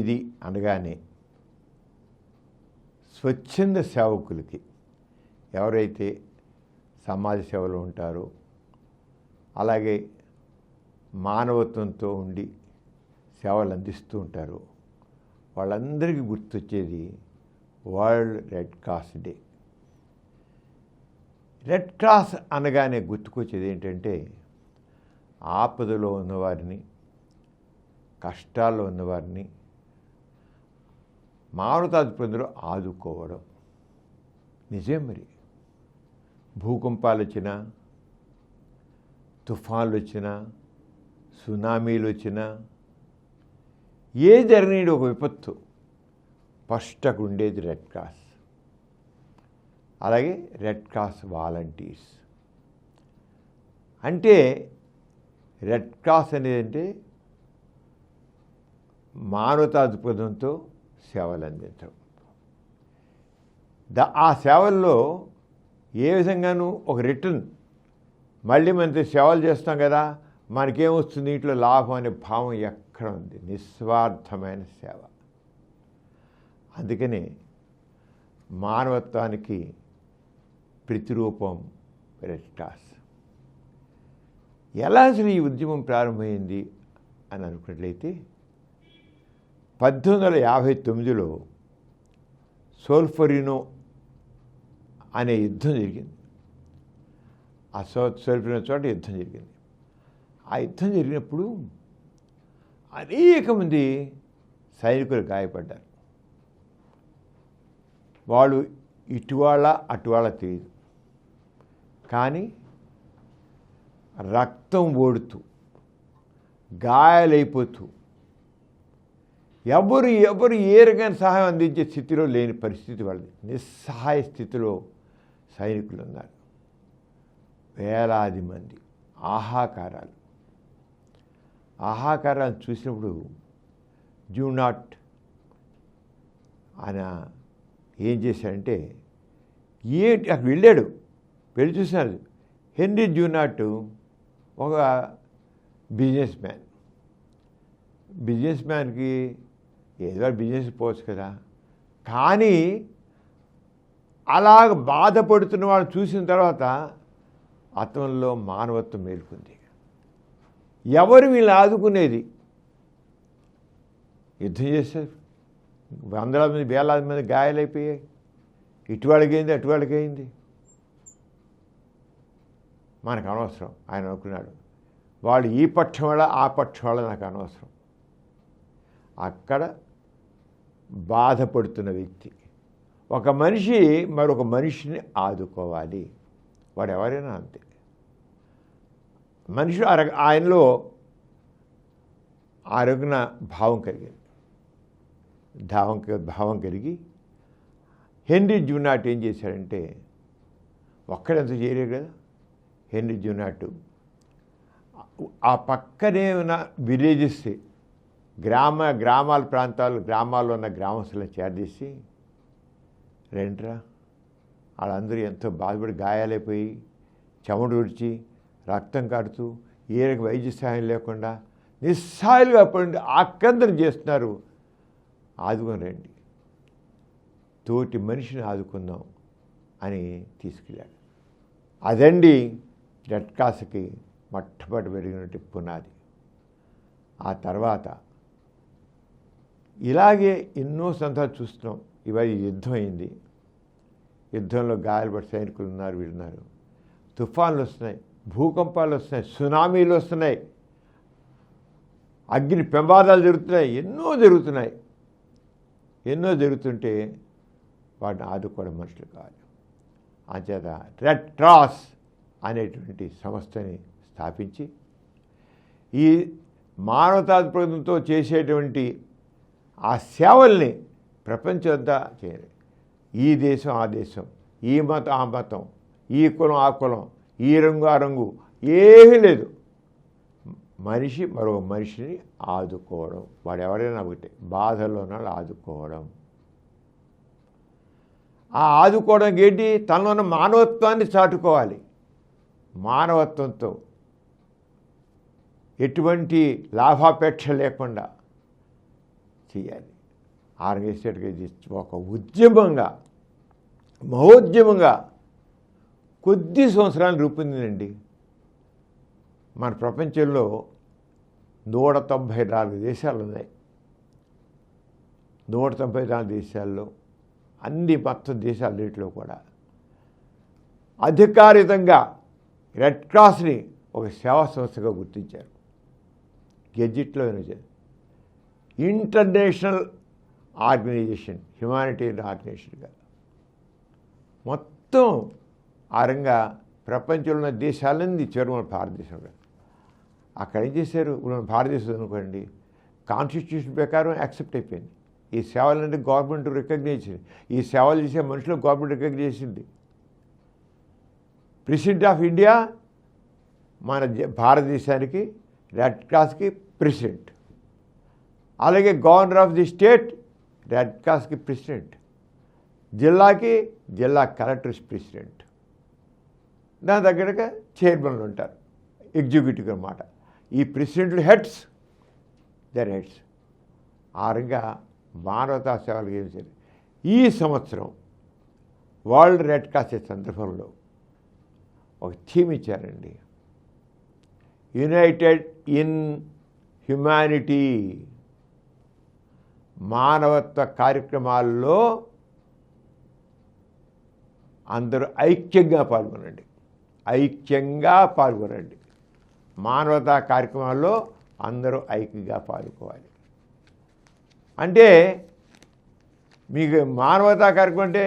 విధి అనగానే స్వచ్ఛంద సేవకులకి, ఎవరైతే సమాజ సేవలో ఉంటారో, అలాగే మానవత్వంతో ఉండి సేవలు అందిస్తూ ఉంటారు, వాళ్ళందరికీ గుర్తొచ్చేది world red cross day. Red cross అనగానే గుర్తుకొచ్చేది ఏంటంటే ఆపదలో ఉన్నవారిని, కష్టాల్లో ఉన్నవారిని మానవతా దృక్పథంలో ఆదుకోవడం. నిజం మరి. భూకంపాలు వచ్చినా, తుఫాన్లు వచ్చినా, సునామీలు వచ్చినా, ఏ జరిగిన ఒక విపత్తు ఫస్ట్ అక్కడ ఉండేది రెడ్ క్రాస్. అలాగే రెడ్ క్రాస్ వాలంటీర్స్ అంటే, రెడ్ క్రాస్ అనేది అంటే మానవతా దృక్పథంతో సేవలు అందించడం. ఆ సేవల్లో ఏ విధంగానూ ఒక రిటర్న్, మళ్ళీ మనతో సేవలు చేస్తాం కదా, మనకేమొస్తుంది ఇంట్లో లాభం అనే భావం ఎక్కడ ఉంది? నిస్వార్థమైన సేవ. అందుకని మానవత్వానికి ప్రతిరూపం రెడ్ క్రాస్. ఎలా అసలు ఈ ఉద్యమం ప్రారంభమైంది అని అనుకున్నట్లయితే 1859లో సోల్ఫెరినో అనే యుద్ధం జరిగింది. ఆ సోల్ఫెరినో చోట యుద్ధం జరిగింది. ఆ యుద్ధం జరిగినప్పుడు అనేక మంది సైనికులు గాయపడ్డారు. వాళ్ళు ఇటువాళ్ళ అటువాళ్ళ తెలియదు, కానీ రక్తం ఓడుతూ, గాయాలైపోతూ, ఎవరు ఏ రకమైన సహాయం అందించే స్థితిలో లేని పరిస్థితి వాళ్ళది. నిస్సహాయ స్థితిలో సైనికులు ఉన్నారు. వేలాది మంది. ఆహాకారాలు చూసినప్పుడు జూనాట్ ఆయన ఏం చేశాడంటే, అక్కడ వెళ్ళాడు, వెళ్ళి చూసినారు. హెన్రీ జూనాట్ ఒక బిజినెస్ మ్యాన్కి ఏదో బిజినెస్ పోవచ్చు కదా, కానీ అలాగ బాధపడుతున్న వాళ్ళు చూసిన తర్వాత అతనిలో మానవత్వం మేలుకుంది. ఎవరు వీళ్ళు ఆదుకునేది? యుద్ధం చేశారు, వందలాది మంది, వేలాది మంది గాయాలైపోయాయి. ఇటువాళ్ళకైంది, అటువాళ్ళకైంది, మనకు అనవసరం. ఆయన అనుకున్నాడు, వాళ్ళు ఈ పక్షం వాళ్ళ ఆ పక్షం వాళ్ళ నాకు అనవసరం. అక్కడ బాధపడుతున్న వ్యక్తి, ఒక మనిషి మరొక మనిషిని ఆదుకోవాలి. వాడు ఎవరైనా అంతే. మనిషి ఆయనలో ఆరోగ్య భావం కలిగింది. భావం కలిగి హెన్రీ జూనాట్ ఏం చేశాడంటే, ఒక్కడంత చేయలేదు కదా హెన్రీ జూనాట్, ఆ పక్కనే ఉన్న విలేజెస్, గ్రామాల గ్రామాల్లో ఉన్న గ్రామస్తులను చేరదీసి, రండిరా, వాళ్ళందరూ ఎంతో బాధపడి గాయాలైపోయి, చెమట ఉడిచి, రక్తం కాడుతూ, ఏ రకం వైద్య సహాయం లేకుండా నిస్సహాయులుగా పడి ఆక్రందన చేస్తున్నారు, ఆదుకొని రండి, తోటి మనిషిని ఆదుకుందాం అని తీసుకెళ్ళాడు. అదండి రెడ్ క్రాస్కి మొట్టమొదటి పెరిగినట్టు పునాది. ఆ తర్వాత ఇలాగే ఎన్నో సందర్భాలు చూస్తున్నాం. ఇవాళ యుద్ధం అయింది, యుద్ధంలో గాయాలపడి సైనికులు ఉన్నారు, వీళ్ళున్నారు. తుఫాన్లు వస్తున్నాయి, భూకంపాలు వస్తున్నాయి, సునామీలు వస్తున్నాయి, అగ్ని ప్రమాదాలు జరుగుతున్నాయి, ఎన్నో జరుగుతుంటే వాటిని ఆదుకోవడం మనుషులు కాదు. అంచేత రెడ్ క్రాస్ అనేటువంటి సంస్థని స్థాపించి ఈ మానవతా దృక్పథంతో చేసేటువంటి ఆ సేవల్ని ప్రపంచమంతా చేయాలి. ఈ దేశం ఆ దేశం, ఈ మతం ఆ మతం, ఈ కులం ఆ కులం, ఈ రంగు ఆ రంగు ఏమీ లేదు. మనిషి మరో మనిషిని ఆదుకోవడం, వాడు ఎవరైనా ఒకటి బాధల్లో ఉన్నాడు ఆదుకోవడం. ఆ ఆదుకోవడానికి ఏంటి? తనలో ఉన్న మానవత్వాన్ని చాటుకోవాలి. మానవత్వంతో ఎటువంటి లాభాపేక్ష లేకుండా చేయాలి. ఆర్గనైజేషన్గా ఇది ఒక ఉద్యమంగా, మహోద్యమంగా కొద్ది సంవత్సరాలు రూపొందిందండి. మన ప్రపంచంలో 194 దేశాలు ఉన్నాయి. 194 దేశాల్లో అన్ని మొత్తం దేశాలన్నింటిలో కూడా అధికారితంగా రెడ్ క్రాస్ని ఒక సేవా సంస్థగా గుర్తించారు. గెజిట్లో ఇంటర్నేషనల్ ఆర్గనైజేషన్, హ్యుమానిటేరియన్ ఆర్గనైజేషన్గా మొత్తం ఆ రంగా ప్రపంచంలో ఉన్న దేశాలన్నీ చివరి మన భారతదేశంలో. అక్కడ ఏం చేశారు? మన భారతదేశం అనుకోండి, కాన్స్టిట్యూషన్ ప్రకారం యాక్సెప్ట్ అయిపోయింది. ఈ సేవలన్నీ గవర్నమెంట్ రికగ్నైజ్ చేసింది. ఈ సేవలు చేసే మనుషులు గవర్నమెంట్ రికగ్నైజ్ చేసింది. ప్రెసిడెంట్ ఆఫ్ ఇండియా మన భారతదేశానికి రెడ్ క్రాస్కి ప్రెసిడెంట్. అలాగే governor of the state red క్రాస్కి ప్రెసిడెంట్. జిల్లాకి జిల్లా కలెక్టర్స్ ప్రెసిడెంట్. దాని దగ్గరగా చైర్మన్లు ఉంటారు, ఎగ్జిక్యూటివ్ అన్నమాట. ఈ ప్రెసిడెంట్లు హెడ్స్, దర్ హెడ్స్. ఆ రంగా మానవతా సేవలు ఏం చేయాలి. ఈ సంవత్సరం వరల్డ్ రెడ్ క్రాస్ సందర్భంలో ఒక థీమ్ ఇచ్చారండి, యునైటెడ్ ఇన్ హ్యుమానిటీ. మానవత్వ కార్యక్రమాల్లో అందరూ ఐక్యంగా పాల్గొనండి, ఐక్యంగా పాల్గొనండి. మానవతా కార్యక్రమాల్లో అందరూ ఐక్యంగా పాల్గొవాలి. అంటే మీకు మానవతా కార్యక్రమం అంటే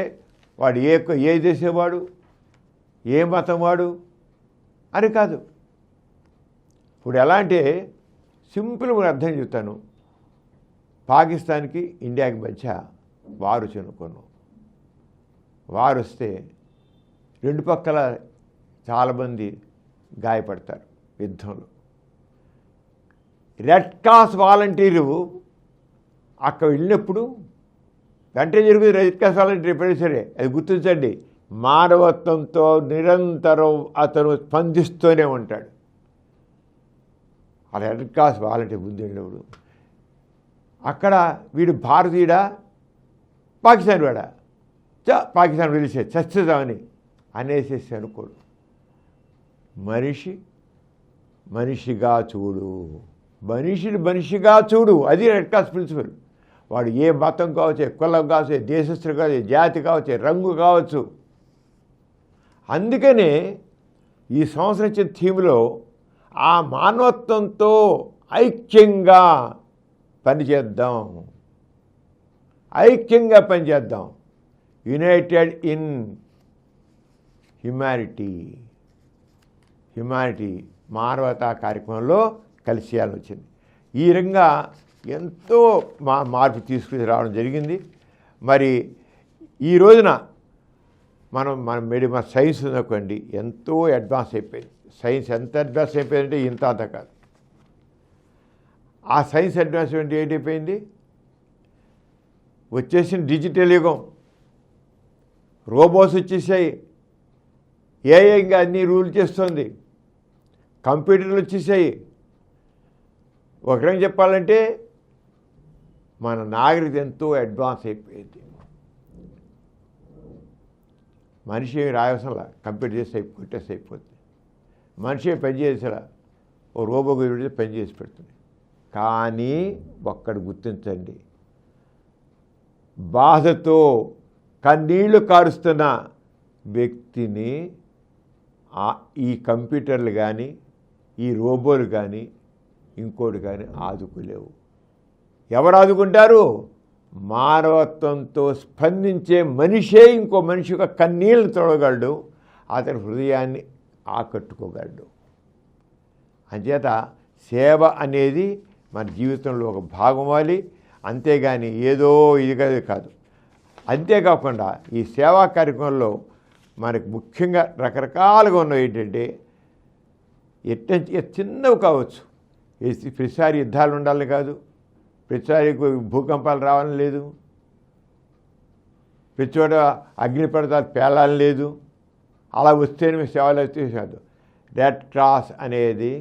వాడు ఏ దేశవాడు, ఏ మతం వాడు అని కాదు. ఇప్పుడు ఎలా అంటే సింపుల్గా అర్థం చెప్తాను. పాకిస్తాన్కి ఇండియాకి మధ్య వారు చెనుకున్నాం. వారు వస్తే రెండు పక్కల చాలామంది గాయపడతారు యుద్ధంలో. రెడ్ క్రాస్ వాలంటీరు అక్కడ వెళ్ళినప్పుడు వెంటనే జరుగుతుంది. రెడ్ క్రాస్ వాలంటీర్ ఎప్పుడైనా సరే అది గుర్తించండి, మానవత్వంతో నిరంతరం అతను స్పందిస్తూనే ఉంటాడు. ఆ రెడ్ క్రాస్ వాలంటీర్ ముందు వెళ్ళినప్పుడు అక్కడ వీడు భారతీయుడా పాకిస్తాన్ వాడా, పాకిస్తాన్ వెలిసే చచ్చుదామని అనేసేసి అనుకోడు. మనిషిగా చూడు, మనిషిగా చూడు. అది రెడ్ క్రాస్ ప్రిన్సిపల్. వాడు ఏ మతం కావచ్చు, కులం కావచ్చు, దేశస్తులు కావచ్చు, జాతి కావచ్చు, రంగు కావచ్చు. అందుకనే ఈ సంవత్సరం ఇచ్చిన థీమ్లో ఆ మానవత్వంతో ఐక్యంగా పనిచేద్దాం, ఐక్యంగా పనిచేద్దాం. యునైటెడ్ ఇన్ హ్యుమానిటీ మానవతా కార్యక్రమంలో కలిసి చేయాలని వచ్చింది. ఈ రంగా ఎంతో మార్పు తీసుకుని రావడం జరిగింది. మరి ఈ రోజున మన సైన్స్ అనుకోండి ఎంతో అడ్వాన్స్ అయిపోయింది. సైన్స్ ఎంత అడ్వాన్స్ అయిపోయిందంటే ఇంత అంత కాదు. ఆ సైన్స్ అడ్వాన్స్మెంట్ ఏంటైపోయింది? వచ్చేసిన డిజిటల్ యుగం, రోబోట్స్ వచ్చేసాయి, ఏఐ ఇంకా అన్నీ రూల్ చేస్తుంది, కంప్యూటర్లు వచ్చేసాయి. ఒక రకంగా చెప్పాలంటే మన నాగరికత ఎంతో అడ్వాన్స్ అయిపోయింది. మనిషి ఏమి రాయవసంలా, కంప్యూటర్ చేసి కొట్టేసి అయిపోతుంది. మనిషి పని చేసేలా ఓ రోబో గురించి పని చేసి పెడుతుంది. కానీ ఒక్కడు గుర్తించండి, బాధతో కన్నీళ్లు కారుస్తున్న వ్యక్తిని ఈ కంప్యూటర్లు కానీ ఈ రోబోలు కానీ ఇంకోటి కానీ ఆదుకోలేవు. ఎవరు ఆదుకుంటారు? మానవత్వంతో స్పందించే మనిషే ఇంకో మనిషి యొక్క కన్నీళ్లు తొడగలడు, అతని హృదయాన్ని ఆకట్టుకోగలడు. అంచేత సేవ అనేది మన జీవితంలో ఒక భాగం అవ్వాలి, అంతేగాని ఏదో ఇదిగా కాదు. అంతేకాకుండా ఈ సేవా కార్యక్రమంలో మనకు ముఖ్యంగా రకరకాలుగా ఉన్నవి ఏంటంటే చిన్నవి కావచ్చు. ప్రతిసారి యుద్ధాలు ఉండాలని కాదు, ప్రతిసారి భూకంపాలు రావాలని లేదు, ప్రతి చోట అగ్నిపర్వతాలు పేలాలని లేదు. అలా వస్తేనే సేవలు అయితే కాదు. రెడ్ క్రాస్ అనేది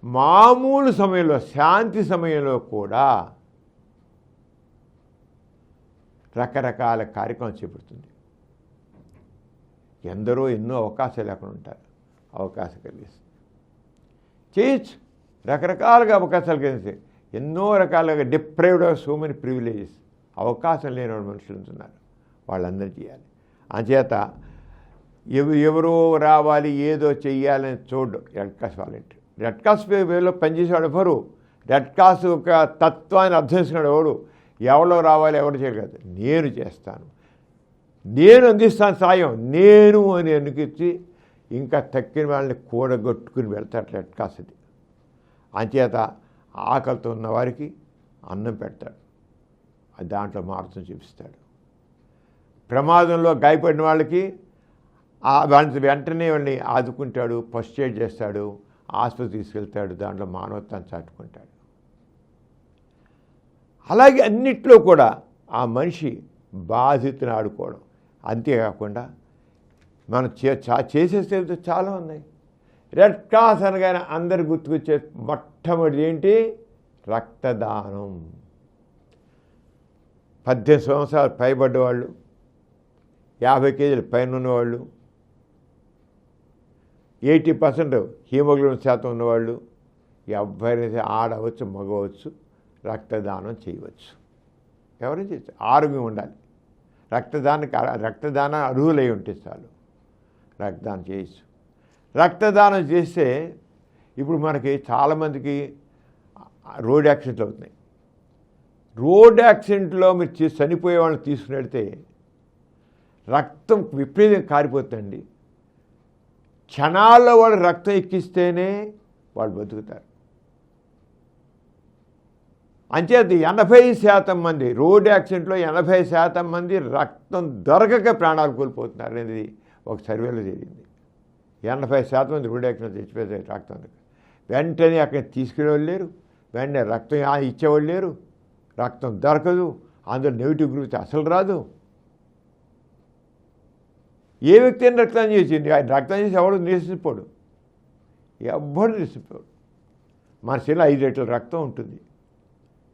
మామూలు సమయంలో, శాంతి సమయంలో కూడా రకరకాల కార్యక్రమాలు చేపడుతుంది. ఎందరో ఎన్నో అవకాశాలు లేకుండా ఉంటారు, అవకాశం కలిగిస్తుంది. చేయొచ్చు, రకరకాలుగా అవకాశాలు కలిగిస్తాయి. ఎన్నో రకాలుగా deprived of so many privileges, అవకాశం లేని మనుషులు ఉంటున్నారు, వాళ్ళందరూ చేయాలి. అంచేత ఎవరో రావాలి ఏదో చెయ్యాలని చూడడం red cross volunteer. Red cross వేలో పనిచేసేవాడు ఎవరు, రెడ్ క్రాస్ ఒక తత్వాన్ని అర్థం చేసుకున్నాడు ఎవడు, ఎవరో రావాలి ఎవరు చేయగలదు, నేను చేస్తాను, నేను అందిస్తాను సాయం, నేను అని అనిపించి ఇంకా తక్కిన వాళ్ళని కూడగొట్టుకుని వెళ్తాడు రెడ్ క్రాస్. అది అంచేత ఆకలితో ఉన్న వారికి అన్నం పెడతాడు, దాంట్లో మార్గం చూపిస్తాడు. ప్రమాదంలో గాయపడిన వాళ్ళకి వాళ్ళని వెంటనే వాళ్ళని ఆదుకుంటాడు, ఫస్ట్ ఎయిడ్ చేస్తాడు, ఆసుపత్రి తీసుకెళ్తాడు, దాంట్లో మానవత్వాన్ని చాటుకుంటాడు. అలాగే అన్నిట్లో కూడా ఆ మనిషి బాధితుని ఆడుకోవడం. అంతేకాకుండా మనం చేసేస్తే చాలా ఉన్నాయి. రెడ్ క్రాస్ అనగానే అందరు గుర్తుకొచ్చే మొట్టమొదటి ఏంటి, రక్తదానం. 18 సంవత్సరాలు పైబడ్డవాళ్ళు, 50 కేజీల పైన ఉన్నవాళ్ళు, 80% హీమోగ్లోబిన్ శాతం ఉన్నవాళ్ళు, ఎవరైనా ఆడవచ్చు మగవచ్చు రక్తదానం చేయవచ్చు. ఎవరైనా చేయవచ్చు, ఆరోగ్యం ఉండాలి. రక్తదాన అర్హులై ఉంటే చాలు రక్తదానం చేయొచ్చు. రక్తదానం చేస్తే ఇప్పుడు మనకి చాలామందికి రోడ్ యాక్సిడెంట్లు అవుతున్నాయి. రోడ్ యాక్సిడెంట్లో మీరు చనిపోయే వాళ్ళని తీసుకుని వెళ్తే రక్తం విపరీతంగా కారిపోతుందండి. క్షణాల్లో వాళ్ళు రక్తం ఎక్కిస్తేనే వాళ్ళు బతుకుతారు. అంచేత 80% మంది రోడ్ యాక్సిడెంట్లో 80% మంది రక్తం దొరకక ప్రాణాలు కోల్పోతున్నారు అనేది ఒక సర్వేలో జరిగింది. 80% మంది రోడ్ యాక్సిడెంట్ చచ్చిపోతారు రక్తం దొరక. వెంటనే అక్కడ తీసుకునేవాళ్ళు లేరు, వెంటనే రక్తం ఇచ్చేవాళ్ళు లేరు, రక్తం దొరకదు, అందులో నెగిటివ్ గ్రూప్ అసలు రాదు. ఏ వ్యక్తి అయినా రక్తం చేసింది, ఆయన రక్తం చేసి ఎవడు నిరసిపోడు, ఎవ్వడు నిరసిపోడు. మన శరీరంలో 5 లీటర్ల రక్తం ఉంటుంది,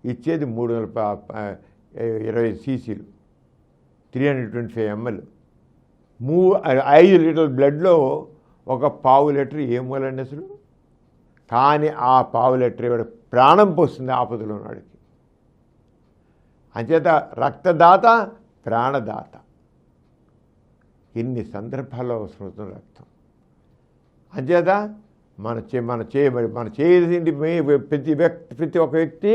ఇచ్చేది 320 cc, 325 ml. 5 లీటర్ల బ్లడ్లో ఒక 1/2 లీటర్ ఏమోలండి అసలు. కానీ ఆ 1/2 లీటర్ ఇవాడు ప్రాణం పోస్తుంది ఆపదలో ఉన్నవాడికి. అంచేత రక్తదాత ప్రాణదాత. ఇన్ని సందర్భాల్లో అవసరమవుతున్న రక్తం. అంచేత మన చేయాల్సింది ప్రతి ఒక్క వ్యక్తి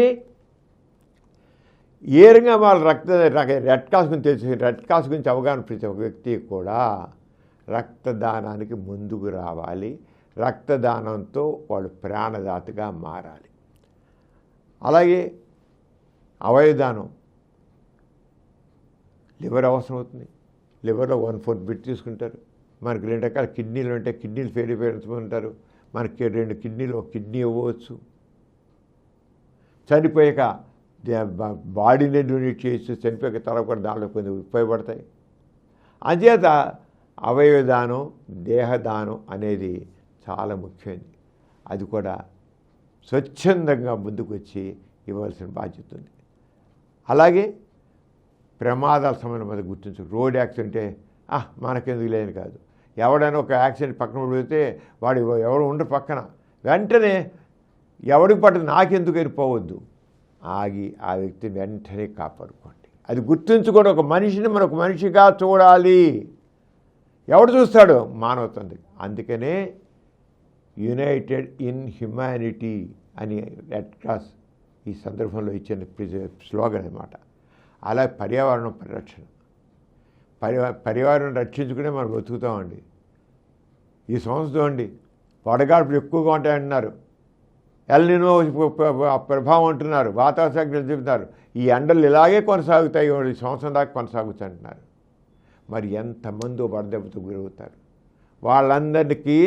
ఏ రకంగా వాళ్ళ రెడ్ క్రాస్ గురించి తెలిసి రెడ్ క్రాస్ గురించి అవగాహన ప్రతి ఒక్క వ్యక్తి కూడా రక్తదానానికి ముందుకు రావాలి. రక్తదానంతో వాళ్ళు ప్రాణదాతగా మారాలి. అలాగే అవయవదానం, లివర్ అవసరం అవుతుంది. లివర్లో 1/4 బిట్ తీసుకుంటారు. మనకి 2 రకాల కిడ్నీలు ఉంటాయి, కిడ్నీలు ఫెయిల్ అయిపోయి ఉంటారు. మనకి 2 కిడ్నీలు, ఒక కిడ్నీ ఇవ్వచ్చు. చనిపోయాక బాడీని డొనేట్ చేయొచ్చు, చనిపోయాక తర్వాత కూడా దాంట్లో కొన్ని ఉపయోగపడతాయి. అంచేత అవయవదానం, దేహదానం అనేది చాలా ముఖ్యమైనది. అది కూడా స్వచ్ఛందంగా ముందుకు వచ్చి ఇవ్వాల్సిన బాధ్యత ఉంది. అలాగే ప్రమాదాల సమయం మీద గుర్తించు. రోడ్ యాక్సిడెంటే మనకెందుకు లేని కాదు. ఎవడైనా ఒక యాక్సిడెంట్ పక్కన పడితే వాడు ఎవరు ఉండరు పక్కన, వెంటనే ఎవడికి పట్టదు నాకెందుకు వెళ్ళిపోవద్దు, ఆగి ఆ వ్యక్తిని వెంటనే కాపాడుకోండి. అది గుర్తుంచుకోండి. ఒక మనిషిని మనకు మనిషిగా చూడాలి. ఎవడు చూస్తాడు? మానవత్వం. అందుకనే యునైటెడ్ ఇన్ హ్యుమానిటీ అని రెడ్ క్రాస్ ఈ సందర్భంలో ఇచ్చిన స్లోగన్ అన్నమాట. అలా పర్యావరణం పరిరక్షణ, పర్యావరణం రక్షించుకునే మనం బతుకుతామండి. ఈ సంవత్సరం అండి వడగాడ్పులు ఎక్కువగా ఉంటాయంటున్నారు, ఎల్నినో ప్రభావం అంటున్నారు, వాతావరణ శాఖలు చెబుతున్నారు. ఈ ఎండలు ఇలాగే కొనసాగుతాయి, ఈ సంవత్సరం దాకా కొనసాగుతాయి అంటున్నారు. మరి ఎంతమంది వడదెబ్బతో గురవుతారు? వాళ్ళందరికీ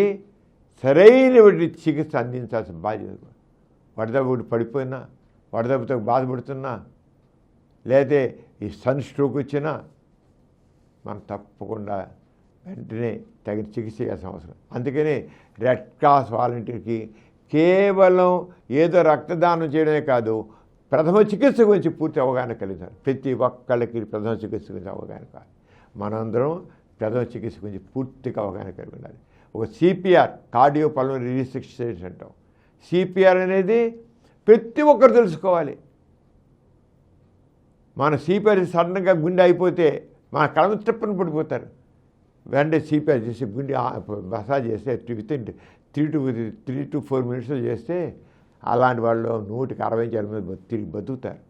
సరైన చికిత్స అందించాల్సిన బాధ్యత. వడదెబ్బ పడిపోయినా, వడదెబ్బతో బాధపడుతున్నా, లేకపోతే ఈ సన్ స్ట్రోక్ వచ్చినా మనం తప్పకుండా వెంటనే తగిన చికిత్స చేయాల్సిన అవసరం. అందుకని రెడ్ క్రాస్ వాలంటీర్కి కేవలం ఏదో రక్తదానం చేయడమే కాదు, ప్రథమ చికిత్స గురించి పూర్తి అవగాహన కలిగించాలి. ప్రతి ఒక్కళ్ళకి ప్రథమ చికిత్స గురించి అవగాహన కావాలి. మనందరం ప్రథమ చికిత్స గురించి పూర్తిగా అవగాహన కలిగి ఉండాలి. ఒక సిపిఆర్, కార్డియో పల్మనరీ రిససిటేషన్ అంటాం. సిపిఆర్ అనేది ప్రతి ఒక్కరు తెలుసుకోవాలి. మన సిపిఆర్ సడన్గా గుండె అయిపోతే మన కళ్ళ తిప్పని పడిపోతారు. వెంటనే సిపిఆర్ చేసి గుండె మసాజ్ చేస్తే వితిన్ 3 to 4 minutes చేస్తే అలాంటి వాళ్ళు 160 తిరిగి బతుకుతారు.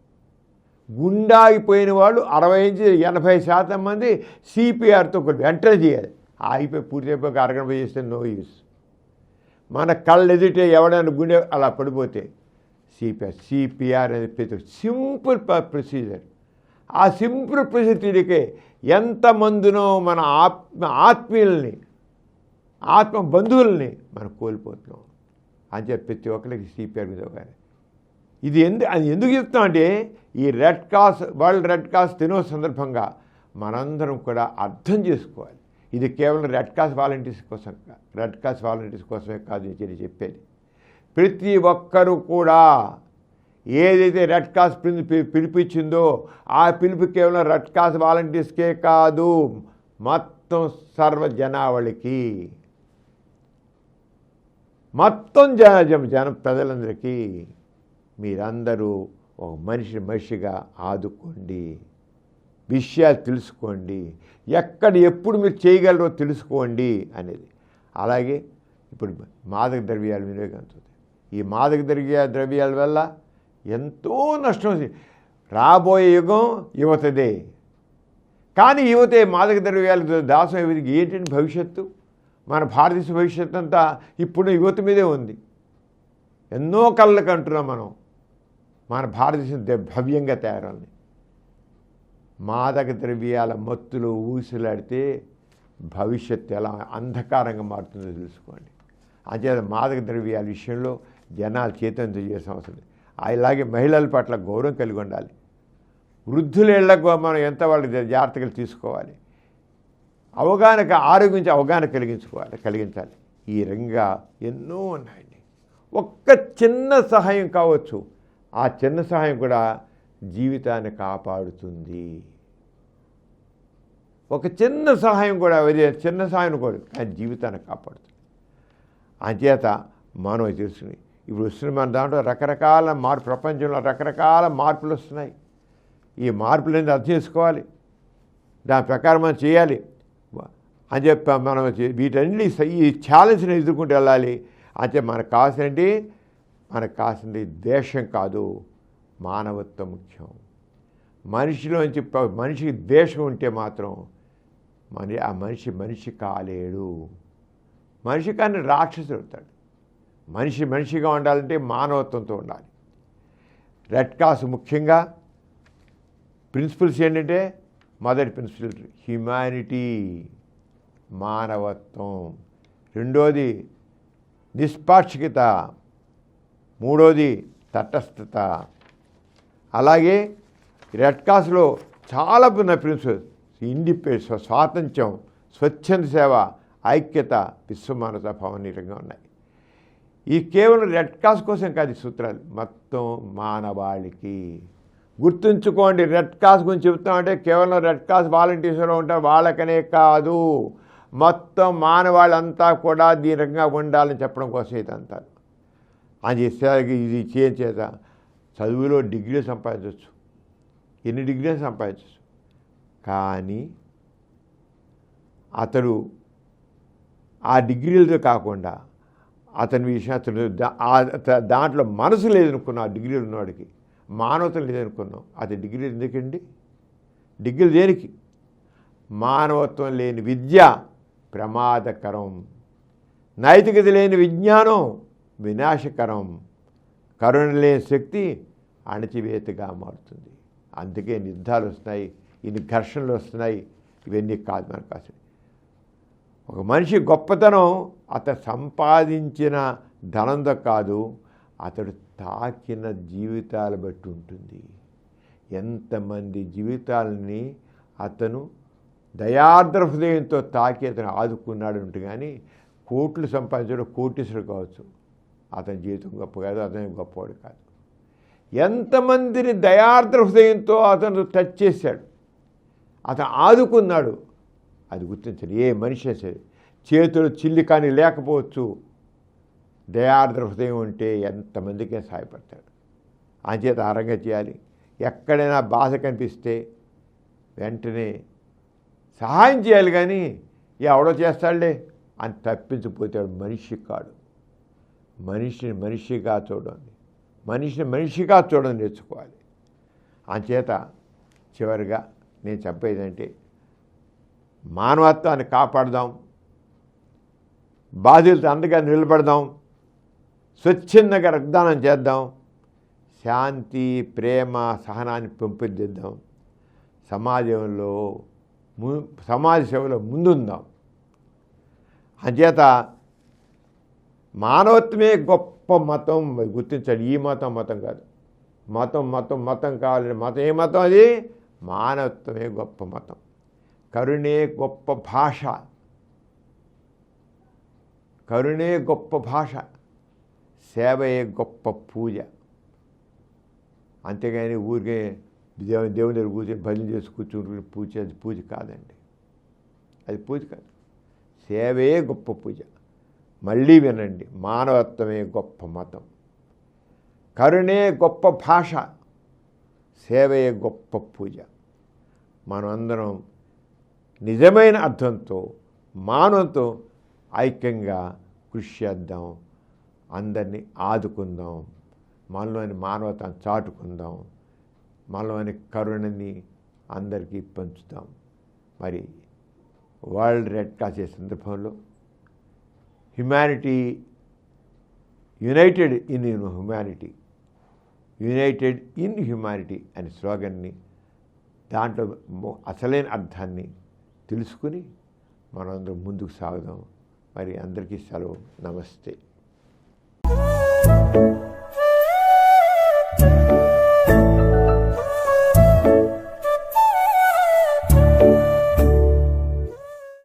గుండె ఆగిపోయిన వాళ్ళు 60-80% మంది సిపిఆర్తో వెంటనే చేయాలి. ఆగిపోయి పూర్తి అయిపోయి అరగంట చేస్తే నో యూస్. మన కళ్ళు ఎదుటే ఎవడైనా గుండె అలా పడిపోతే సిపిఆర్ అనేది ప్రతి సింపుల్ ప్రొసీజర్. ఆ సింపుల్ ప్రొసీజర్కే ఎంతమందినో మన ఆత్మీయుల్ని, ఆత్మ బంధువుల్ని మనం కోల్పోతున్నాం. అని చెప్పి ప్రతి ఒక్కరికి సిపిఆర్ మీద కానీ ఇది ఎందుకు చెప్తాం అంటే ఈ వరల్డ్ రెడ్ క్రాస్ దినోత్సవ సందర్భంగా మనందరం కూడా అర్థం చేసుకోవాలి. ఇది కేవలం రెడ్ క్రాస్ వాలంటీర్స్ కోసమే కాదు నేను చెప్పేది. ప్రతి ఒక్కరూ కూడా ఏదైతే రెడ్ క్రాస్ పిలిపించిందో ఆ పిలుపు కేవలం రెడ్ క్రాస్ వాలంటీర్స్కే కాదు, మొత్తం సర్వ జనావళికి, మొత్తం జన ప్రజలందరికీ మీరందరూ ఒక మనిషిగా ఆదుకోండి, విషయాలు తెలుసుకోండి, ఎప్పుడు మీరు చేయగలరో తెలుసుకోండి అనేది. అలాగే ఇప్పుడు మాదక ద్రవ్యాల వినియోగం అవుతుంది. ఈ మాదక ద్రవ్యాల వల్ల ఎంతో నష్టం. రాబోయే యుగం యువతదే. కానీ యువతే మాదక ద్రవ్యాలు దాసం ఏంటంటే భవిష్యత్తు, మన భారతదేశ భవిష్యత్తు అంతా ఇప్పుడు యువత మీదే ఉంది. ఎన్నో కళ్ళకు అంటున్నాం మనం మన భారతదేశం భవ్యంగా తయారవుంది. మాదక ద్రవ్యాల మత్తులు ఊసిలాడితే భవిష్యత్తు ఎలా అంధకారంగా మారుతుందో తెలుసుకోండి. అంచేత మాదక ద్రవ్యాల విషయంలో జనాలు చైతన్యం చేసిన అవసరం. అలాగే మహిళల పట్ల గౌరవం కలిగి ఉండాలి. వృద్ధులేళ్లకు మనం ఎంత వాళ్ళకి జాగ్రత్తలు తీసుకోవాలి. ఆరోగ్యం గురించి అవగాహన కలిగించాలి. ఈ రంగా ఎన్నో ఉన్నాయండి. ఒక్క చిన్న సహాయం కావచ్చు, ఆ చిన్న సహాయం కూడా జీవితాన్ని కాపాడుతుంది. ఒక చిన్న సహాయం కూడా కానీ జీవితాన్ని కాపాడుతుంది. అంచేత మనం తెలుసుకుని ఇప్పుడు వస్తున్న మన దాంట్లో రకరకాల ప్రపంచంలో రకరకాల మార్పులు వస్తున్నాయి. ఈ మార్పులన్నీ అర్థం చేసుకోవాలి, దాని ప్రకారం మనం చేయాలి అని చెప్పి మనం వీటన్ని ఈ ఛాలెంజ్ని ఎదుర్కొంటూ వెళ్ళాలి. అంటే మనకు కావాల్సింది దేశం కాదు, మానవత్వం ముఖ్యం. మనిషికి ద్వేషం ఉంటే మాత్రం ఆ మనిషి కాలేడు. మనిషి కానీ రాక్షసుడు అవుతాడు. మనిషిగా ఉండాలంటే మానవత్వంతో ఉండాలి. రెడ్ క్రాస్ ముఖ్యంగా ప్రిన్సిపల్స్ ఏంటంటే మొదటి ప్రిన్సిపల్ హ్యుమానిటీ, మానవత్వం. రెండోది నిష్పాక్షికత. మూడోది తటస్థత. అలాగే రెడ్ క్రాస్లో చాలా ప్రిన్సిపల్స్ ఇండిపెండెన్స్, స్వాతంత్ర్యం, స్వచ్ఛంద సేవ, ఐక్యత, విశ్వమానవతా భావం రంగా ఉన్నాయి. ఈ కేవలం రెడ్ క్రాస్ కోసం కాదు సూత్రాలు, మొత్తం మానవాళికి. గుర్తుంచుకోండి, రెడ్ క్రాస్ గురించి చెబుతామంటే కేవలం రెడ్ క్రాస్ వాలంటీర్స్లో ఉంటారు వాళ్ళకనే కాదు, మొత్తం మానవాళ్ళంతా కూడా దీని రకంగా ఉండాలని చెప్పడం కోసం ఇదంతా. అది ఇది చేత చదువులో డిగ్రీలు సంపాదించవచ్చు, ఎన్ని డిగ్రీలు సంపాదించవచ్చు. కానీ అతడు ఆ డిగ్రీలతో కాకుండా అతని విషయం దాంట్లో మనసు లేదనుకున్నా, ఆ డిగ్రీలు ఉన్నవాడికి మానవత్వం లేదనుకున్నాం. అది డిగ్రీలు ఎందుకండి? డిగ్రీలు దేనికి? మానవత్వం లేని విద్య ప్రమాదకరం, నైతికత లేని విజ్ఞానం వినాశకరం, కరుణ లేని శక్తి అణచివేతగా మారుతుంది. అందుకే యుద్ధాలు వస్తున్నాయి, ఇన్ని ఘర్షణలు వస్తున్నాయి. ఇవన్నీ కాదు మనకు అసలు. ఒక మనిషి గొప్పతనం అతను సంపాదించిన ధనంతో కాదు, అతడు తాకిన జీవితాలు బట్టి ఉంటుంది. ఎంతమంది జీవితాలని అతను దయార్ద్ర హృదయంతో తాకి అతను ఆదుకున్నాడు ఉంటే. కానీ కోట్లు సంపాదించడం కోటీశ్వరుడు కావచ్చు, అతని జీవితం గొప్ప కాదు, అతని గొప్పవాడు కాదు. ఎంతమందిని దయార్ద్ర హృదయంతో అతను టచ్ చేశాడు, అతను ఆదుకున్నాడు. అది గుర్తించాలి. ఏ మనిషి సరే చేతులు చిల్లి కానీ లేకపోవచ్చు, దయార్ద్ర హృదయం ఉంటే ఎంతమందికే సహాయపడతాడు. అంచేత ఆరంగా చేయాలి. ఎక్కడైనా బాధ కనిపిస్తే వెంటనే సహాయం చేయాలి, కానీ ఎవడో చేస్తాడులే అని తప్పించిపోతాడు. మనిషి కాడు. మనిషిని మనిషిగా చూడండి, మనిషిని మనిషిగా చూడడం నేర్చుకోవాలి. అంచేత చివరిగా నేను చెప్పేదంటే మానవత్వాన్ని కాపాడదాం, బాధితులతో అండగా నిలబడదాం, స్వచ్ఛందంగా రక్తదానం చేద్దాం, శాంతి ప్రేమ సహనాన్ని పెంపొందిద్దాం, సమాజ సేవలో ముందుందాం. అంచేత మానవత్వమే గొప్ప మతం గుర్తించాలి. ఈ మతం కాదు. మతం కావాలంటే మతం ఏ మతం? అది మానవత్వమే గొప్ప మతం. కరుణే గొప్ప భాష, కరుణే గొప్ప భాష, సేవయే గొప్ప పూజ. అంతేగాని ఊరికే దేవుని దగ్గర కూర్చొని భజన చేసి కూర్చుని పూజ, అది పూజ కాదండి. అది పూజ కాదు. సేవయే గొప్ప పూజ. మళ్ళీ వినండి, మానవత్వమే గొప్ప మతం, కరుణే గొప్ప భాష, సేవయే గొప్ప పూజ. మనం అందరం నిజమైన అర్థంతో మానవంతో ఐక్యంగా కృషి చేద్దాం, అందరినీ ఆదుకుందాం, మనలోని మానవతను చాటుకుందాం, మనలోని కరుణని అందరికీ పంచుదాం. మరి వరల్డ్ రెడ్ క్రాస్ డే సందర్భంలో humanity United in humanity, United in humanity అనే స్లోగన్ని, దాంట్లో అసలైన అర్థాన్ని తెలుసుకుని మనందరం ముందుకు సాగుదాం. మరి అందరికీ సెలవు. నమస్తే.